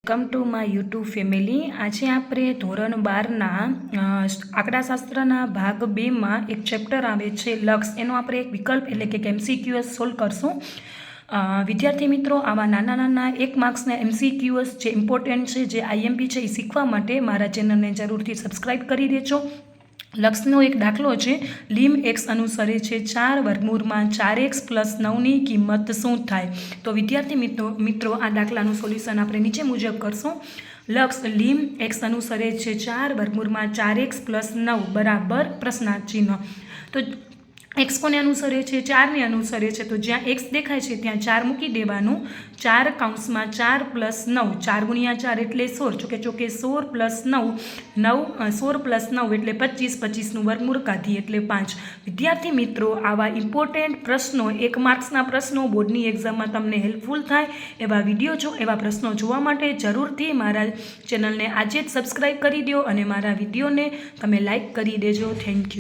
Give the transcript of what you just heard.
Welcome to my YouTube family. આજે આપણે ધોરણ 12ના આંકડાશાસ્ત્રના ભાગ 2માં એક ચેપ્ટર આવે છે લક્ષ, એનો આપણે એક વિકલ્પ એટલે કે MCQS સોલ્વ કરશું। વિદ્યાર્થી મિત્રો, આવા નાના નાના 1 માર્ક્સના MCQS જે ઇમ્પોર્ટન્ટ છે, જે IMP છે, એ શીખવા માટે મારા ચેનલને જરૂરથી સબસ્ક્રાઈબ કરી દેજો। લક્ષનો એક દાખલો છે, લીમ x અનુસરે છે 4 વર્ગમૂળમાં 4x + 9ની કિંમત શું થાય? તો વિદ્યાર્થી મિત્રો આ દાખલાનું સોલ્યુશન આપણે નીચે મુજબ કરશું। લક્ષ લીમ x અનુસરે છે 4 વર્ગમૂળમાં 4x + 9 બરાબર પ્રશ્નાર્થ ચિહ્ન। તો x કોને અનુસરે છે? 4ને અનુસરે છે। તો જ્યાં x દેખાય છે ત્યાં 4 મૂકી દેવાનું। 4 કૌંસમાં 4 + 9, 4 × 4 એટલે 16, ચોકે 16 + 9, 16 + 9 એટલે 25, 25નું વર્ગમૂળ કાઢીએ એટલે 5। વિદ્યાર્થી મિત્રો, આવા ઇમ્પોર્ટન્ટ પ્રશ્નો, 1 માર્ક્સના પ્રશ્નો બોર્ડની એક્ઝામમાં તમને હેલ્પફુલ થાય એવા પ્રશ્નો જોવા માટે જરૂરથી મારા ચેનલને આજે જ સબસ્ક્રાઈબ કરી દો અને મારા વિડીયોને તમે લાઈક કરી દેજો। Thank you.